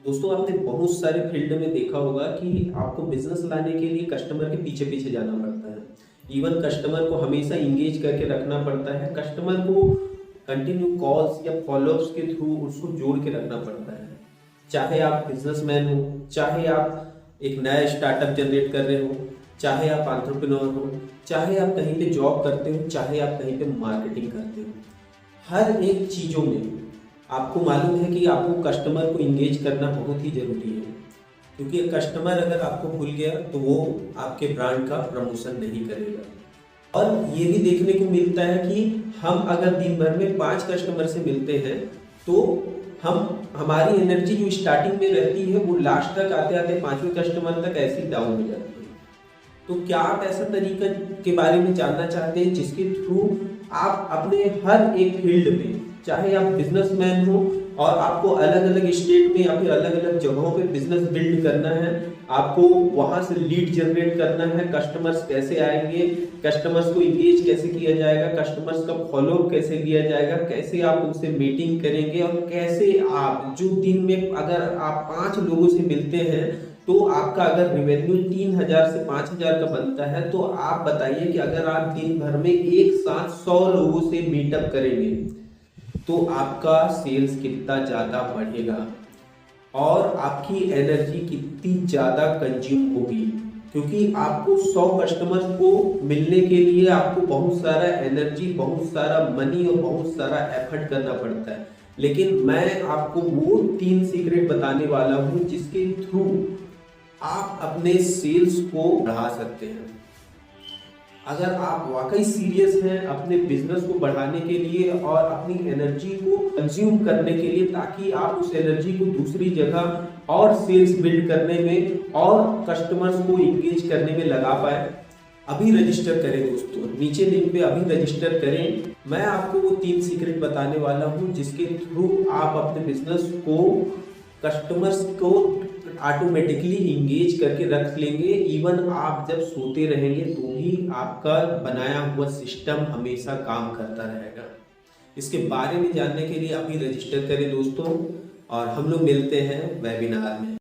दोस्तों आपने बहुत सारे फील्ड में देखा होगा कि आपको बिजनेस लाने के लिए कस्टमर के पीछे पीछे जाना पड़ता है। इवन कस्टमर को हमेशा इंगेज करके रखना पड़ता है। कस्टमर को कंटिन्यू कॉल्स या फॉलोअप्स के थ्रू उसको जोड़ के रखना पड़ता है। चाहे आप बिजनेसमैन हो, चाहे आप एक नया स्टार्टअप जनरेट कर रहे हो, चाहे आप एंटरप्रेन्योर हो, चाहे आप कहीं पे जॉब करते हो, चाहे आप कहीं पे मार्केटिंग करते हो, हर एक चीज़ों में आपको मालूम है कि आपको कस्टमर को इंगेज करना बहुत ही ज़रूरी है। क्योंकि कस्टमर अगर आपको भूल गया तो वो आपके ब्रांड का प्रमोशन नहीं करेगा। और ये भी देखने को मिलता है कि हम अगर दिन भर में 5 कस्टमर से मिलते हैं तो हमारी एनर्जी जो स्टार्टिंग में रहती है वो लास्ट तक आते आते 5वें कस्टमर तक ऐसी डाउन हो जाती है। तो क्या आप ऐसा तरीका के बारे में जानना चाहते हैं जिसके थ्रू आप अपने हर एक फील्ड में, चाहे आप बिजनेसमैन हो और आपको अलग अलग स्टेट में या फिर अलग अलग जगहों पे बिजनेस बिल्ड करना है, आपको वहां से लीड जनरेट करना है, कस्टमर्स कैसे आएंगे, कस्टमर्स को इंगेज कैसे किया जाएगा, कस्टमर्स का फॉलोअप कैसे लिया जाएगा, कैसे आप उनसे मीटिंग करेंगे और कैसे आप जो दिन में अगर आप 5 लोगों से मिलते हैं तो आपका अगर रेवेन्यू 3000 से 5000 का बनता है तो आप बताइए कि अगर आप दिन भर में एक साथ 100 लोगों से मीटअप करेंगे तो आपका सेल्स कितना ज़्यादा बढ़ेगा और आपकी एनर्जी कितनी ज़्यादा कंज्यूम होगी। क्योंकि आपको 100 कस्टमर्स को मिलने के लिए आपको बहुत सारा एनर्जी, बहुत सारा मनी और बहुत सारा एफर्ट करना पड़ता है। लेकिन मैं आपको वो 3 सीक्रेट बताने वाला हूँ जिसके थ्रू आप अपने सेल्स को बढ़ा सकते हैं। अगर आप वाकई सीरियस हैं अपने बिजनेस को बढ़ाने के लिए और अपनी एनर्जी को कंज्यूम करने के लिए, ताकि आप उस एनर्जी को दूसरी जगह और सेल्स बिल्ड करने में और कस्टमर्स को इंगेज करने में लगा पाए, अभी रजिस्टर करें दोस्तों, नीचे लिंक पे अभी रजिस्टर करें। मैं आपको वो 3 सीक्रेट बताने वाला हूँ जिसके थ्रू आप अपने बिजनेस को, कस्टमर्स को ऑटोमेटिकली इंगेज करके रख लेंगे। इवन आप जब सोते रहेंगे तो भी आपका बनाया हुआ सिस्टम हमेशा काम करता रहेगा। इसके बारे में जानने के लिए अभी रजिस्टर करें दोस्तों और हम लोग मिलते हैं वेबिनार में।